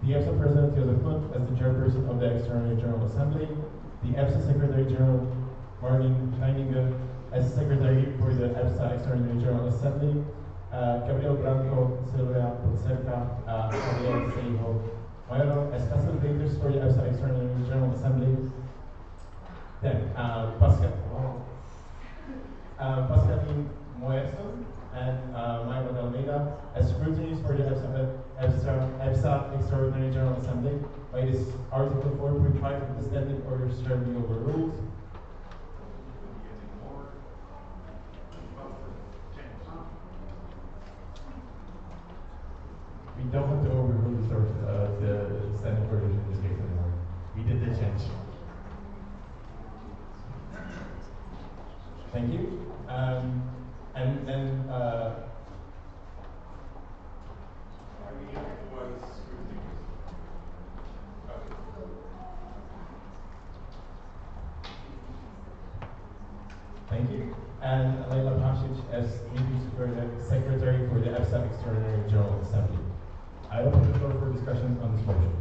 the EPSA President Joseph Hunt as the Chairperson of the Extraordinary General Assembly, the EPSA Secretary General Martin Kleininger as Secretary for the EPSA Extraordinary General Assembly, Gabriel Branco, Silvia Podserka, Javier Seijo Mauro as facilitators for the EPSA Extraordinary General Assembly. Then Pascaline Moerson and Myron Almeida as scrutineers for the EPSA Extraordinary General Assembly. By this Article 4.5 of the Standing Order shall be overruled. We don't have to overrule the Standing Order in this case anymore. We did the change. Thank you. And then thank you. And Leila Pasic as Secretary for the EPSA Extraordinary General Assembly. I open the floor for discussion on this motion.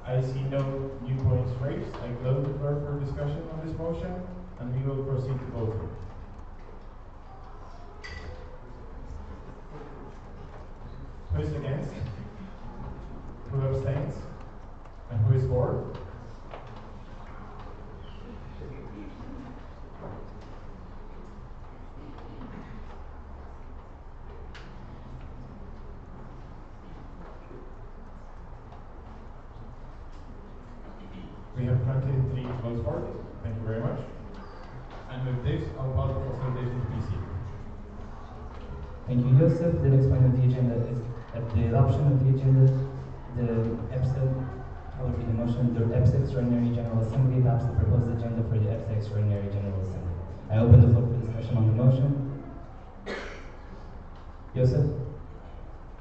I see no new points raised. I close the floor for discussion on this motion, and we will proceed to voting. Who is against? Who abstains? And who is for? We have 23 votes for it. Thank you very much. And with this, I'll pass the facilitation to PC. Thank you, Joseph. The next point of the agenda is at the adoption of the agenda. The EPSA, I will read the motion. The EPSA Extraordinary General Assembly adopts the proposed agenda for the EPSA Extraordinary General Assembly. I open the floor for discussion on the motion. Joseph?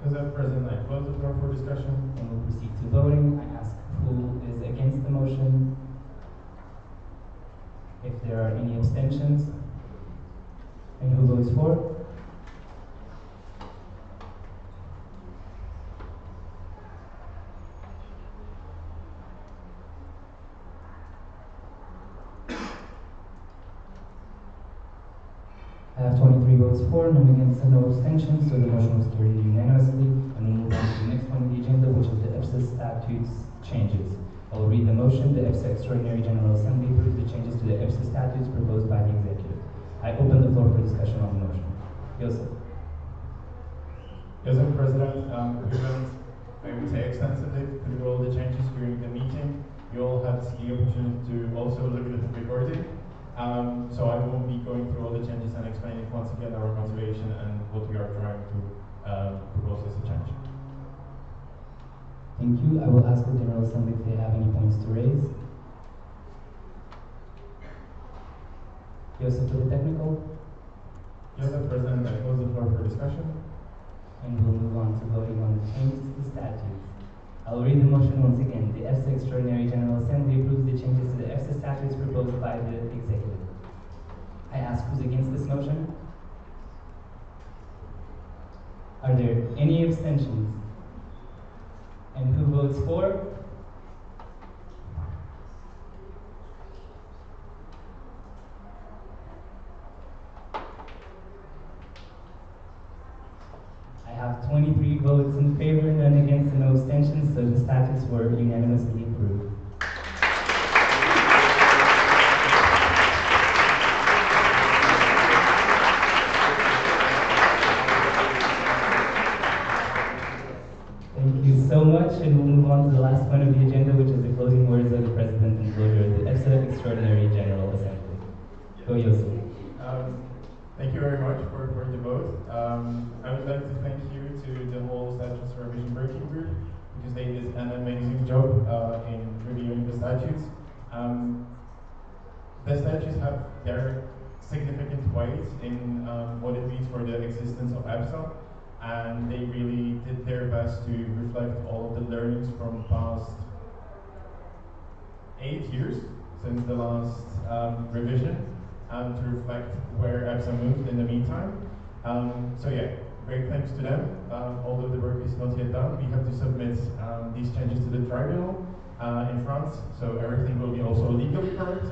Joseph, President, I close the floor for discussion. And we'll proceed to voting. I ask who is against the motion, if there are any abstentions, and who votes for. I have 23 votes for, none against, and no abstentions, so the motion was carried unanimously. And we'll move on to the next point of the agenda, which is the EPSA statutes changes. I will read the motion. The EPSA Extraordinary General Assembly approves the changes to the EPSA statutes proposed by the Executive. I open the floor for discussion on the motion. Joseph. Joseph, President, we went, I would say, extensively through all the changes during the meeting. You all had the opportunity to also look at the recording. So I won't be going through all the changes and explaining once again our motivation and what we are trying to propose as a change. Thank you. I will ask the General Assembly if they have any points to raise. Joseph, for the technical. Joseph, President, I close the floor for discussion. And we'll move on to voting on the changes to the statutes. I will read the motion once again. The EPSA Extraordinary General Assembly approves the changes to the EPSA statutes proposed by the Executive. I ask who's against this motion? Are there any abstentions? And who votes for? I have 23 votes in favor, none against, and no abstentions, so the statutes were unanimously approved. Thank you so much, and we'll move on to the last point of the agenda, which is the closing words of the President and closure of the EPSA Extraordinary General Assembly. Go, Yosef. Thank you very much for the vote. I would like to thank you to the whole Statutes Revision Working Group because they did an amazing job in reviewing the statutes. The statutes have their significant weight in what it means for the existence of EPSA, and they really did their best to reflect all of the learnings from the past 8 years since the last revision, and to reflect where EPSA moved in the meantime. So yeah, great thanks to them. Although the work is not yet done, we have to submit these changes to the tribunal in France, so everything will be also legally correct.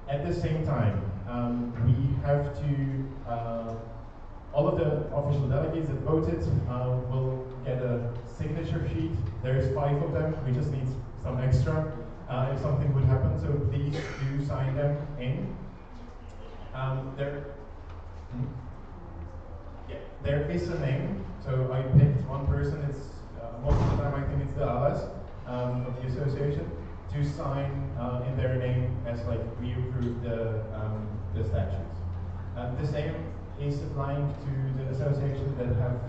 At the same time, we have to, all of the official delegates that voted will get a signature sheet. There's 5 of them, we just need some extra if something would happen, so please do sign them in. There is a name, so I picked one person, it's most of the time I think it's the ALAS of the association, to sign in their name as like we approve the statutes. The same is applying to the association that have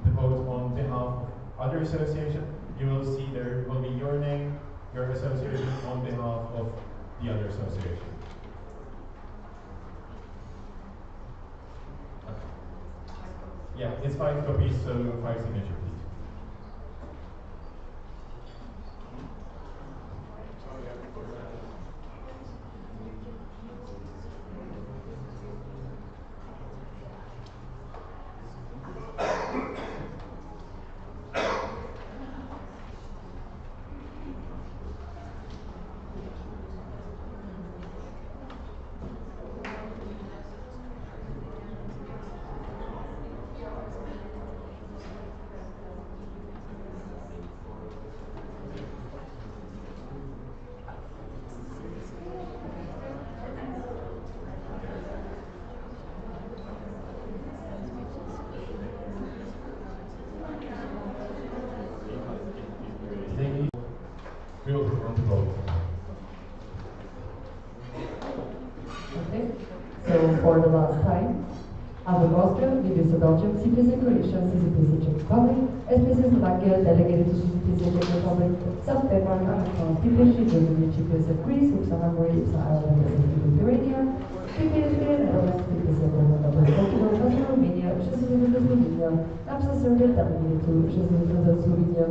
the vote on behalf of other association. You will see there will be your name, your association on behalf of the other association. Yeah, it's 5 copies, so 5 signatures, please. For the last time, Avem Oscar, Livius Belgium, CPC Croatia, CPC Czech Republic, SPC Slovakia, delegated to CPC Czech Republic, South Denmark, Pakistan, CPC Germany, CPC Greece, EPSA Hungary, EPSA Ireland, CPC Lithuania, CPC Netherlands, CPC Portugal, EPSA Romania, XIII Slovenia, EPSA Serbia, delegated to XIII Slovenia,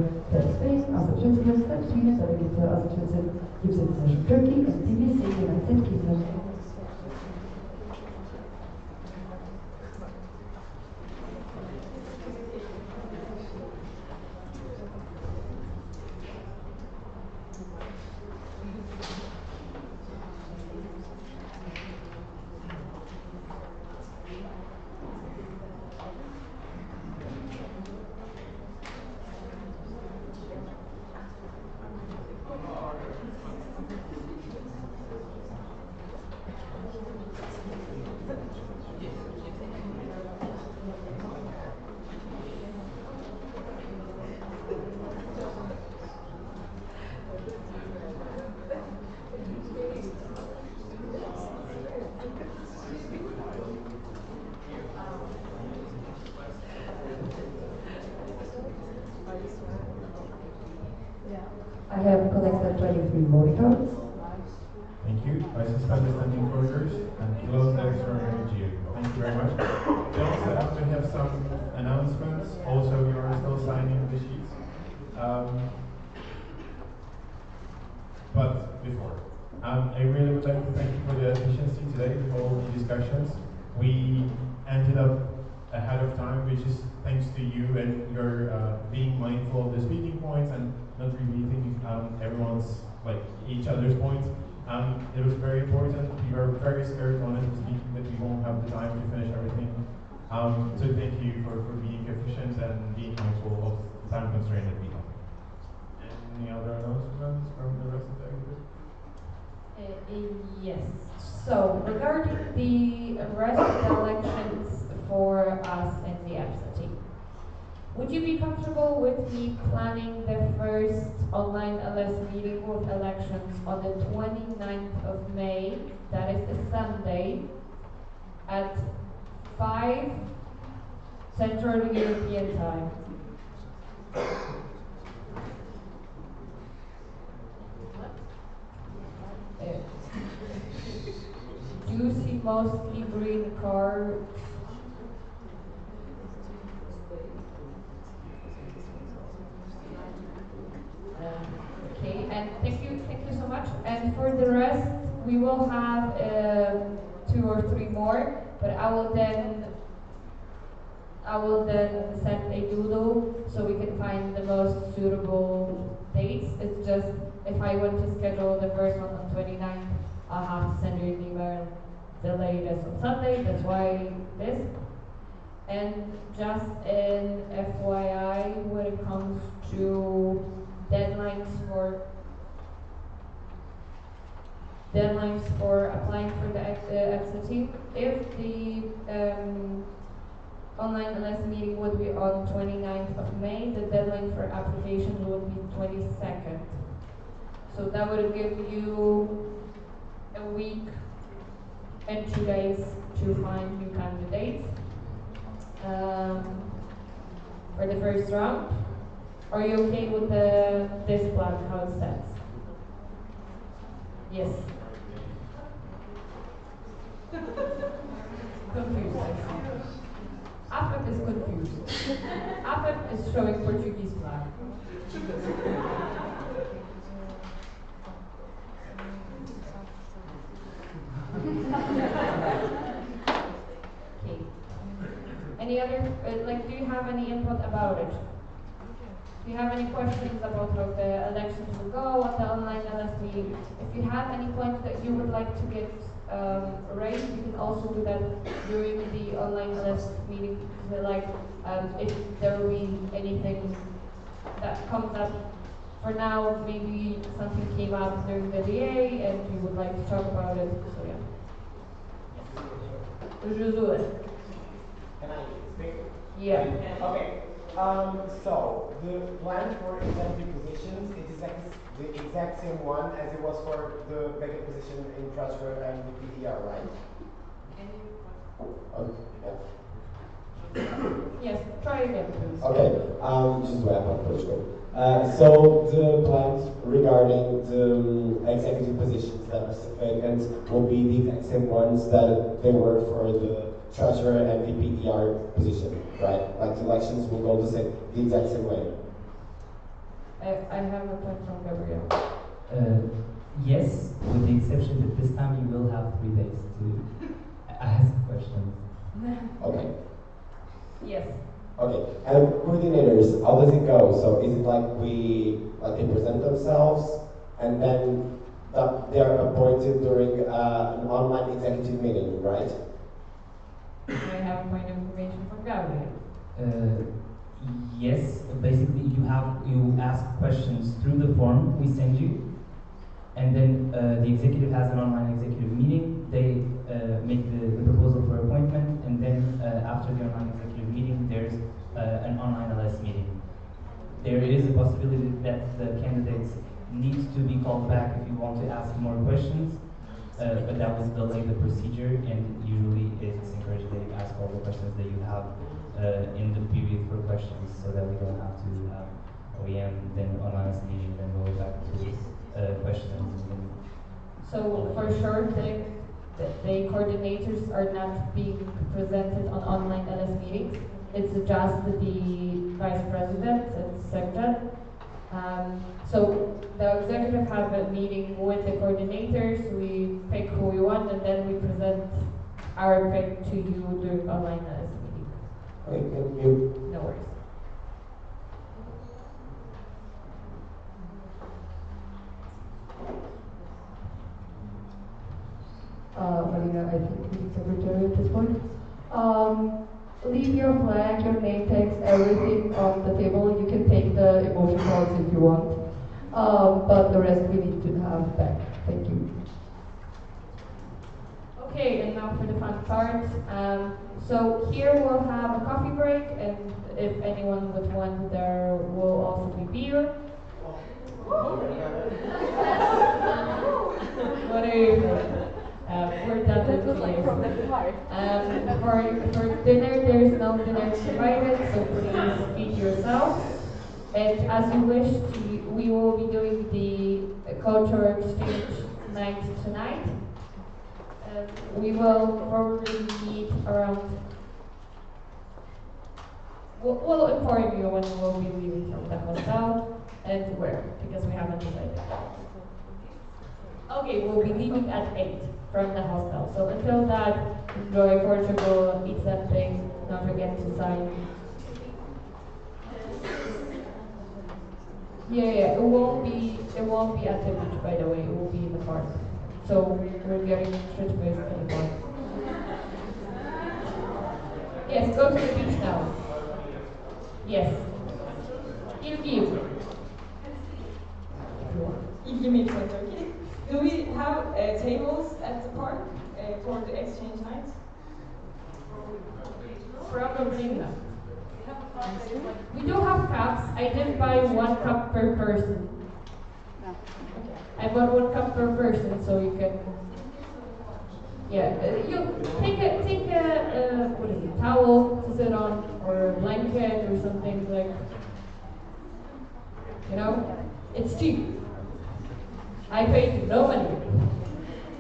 Spain, Azerbaijan, Sweden, delegated to Azerbaijan, Gives Turkey, and TBC United Kingdom. I have collected 23 voting cards. Thank you. I suspend the standing closures and close the extraordinary GA. Thank you very much. We also have to have some announcements. Also, you are still signing the sheets. But before, I really would like to thank you for the efficiency today with all the discussions. We ended up ahead of time, which is thanks to you and your being mindful of the speaking points and not repeating everyone's, like, each other's points. It was very important. We were very scared on it speaking that we won't have the time to finish everything. So thank you for being efficient and being mindful of the time constraint that we have. Any other announcements from the rest of the exhibit? Yes. So, regarding the rest of the elections for us and the EPSA team, would you be comfortable with me planning the first online LS meeting with elections on the 29th of May, that is a Sunday, at 5 Central European Time? Do you see mostly green cards? Okay, and thank you so much. And for the rest, we will have 2 or 3 more, but I will then I will then send a doodle so we can find the most suitable dates. It's just if I want to schedule the first one on 29th, I'll have to send you an email the latest on Sunday. That's why this. And just in FYI, when it comes to deadlines for applying for the XIII, if the online LS meeting would be on 29th of May, the deadline for application would be 22nd. So that would give you a week and 2 days to find new candidates for the first round. Are you okay with this plan, how it stands? Yes. Confused, I see. Afet is confused. Afet is showing Portuguese flag. Okay. Any other, do you have any input about it? Do you have any questions about how the elections will go at the online LS meeting? If you have any points that you would like to get raised, you can also do that during the online LS meeting. So if there will be anything that comes up. For now, maybe something came up during the DA and you would like to talk about it. So yeah. Can I speak? Yeah. Okay. So the plan for executive positions is the exact same one as it was for the vacant position in treasurer and the PDR, right? Yes, try again, please. Okay, just wrap up pretty quick. So the plans regarding the executive positions that are vacant will be the exact same ones that they were for the treasurer and the PDR position, right? Like the elections will go the exact same way. I have a point from Gabriel. Yes, with the exception that this time you will have 3 days to ask questions. Okay. Yes. Okay, and coordinators, how does it go? So is it like they present themselves and then they are appointed during an online executive meeting, right? I have a point of information from Gabriel. Yes, basically you ask questions through the form we send you, and then the executive has an online executive meeting. They make the proposal for appointment, and then after the online executive meeting, there's an online LS meeting. There is a possibility that the candidates need to be called back if you want to ask more questions, but that will delay the procedure, and usually it's encouraged that you ask all the questions that you have in the period for questions, so that we don't have to have OEM, then online meeting, then go back to questions. So for sure, the coordinators are not being presented on online LS meetings. It's just the vice president and secretary. So the executive have a meeting with the coordinators. We pick who we want, and then we present our pick to you during online LS meeting. Okay, thank you. No worries. Marina, I think we need secretary at this point. Leave your flag, your name tags, everything on the table. You can take the emoji cards if you want. But the rest we need to have back. Thank you. Okay, and now for the fun part. So here we'll have a coffee break, and if anyone would want, there will also be beer. What are you doing? We're done with the for dinner, there's no dinner provided, so please feed yourself. And as you wish, we will be doing the cultural exchange night tonight. We will probably meet around. We'll inform you when we'll be leaving from the hotel and where, because we haven't decided. Okay, we'll be leaving at 8 from the hostel. So until that, enjoy Portugal, eat something, Don't forget to sign. Yeah, it won't be at the beach, by the way. It will be in the park. So we're getting certificates in the park. Yes, go to the beach now. Yes. Give. Give me 20, okay? Do we have tables at the park for the exchange nights? Probably not. We do have cups. I did buy 1 cup per person. I bought 1 cup per person, so you can. Yeah, you take a what is it, towel to sit on, or a blanket or something like. You know, it's cheap. I paid no money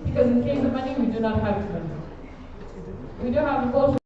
because in case of money, we do not have money. We do have a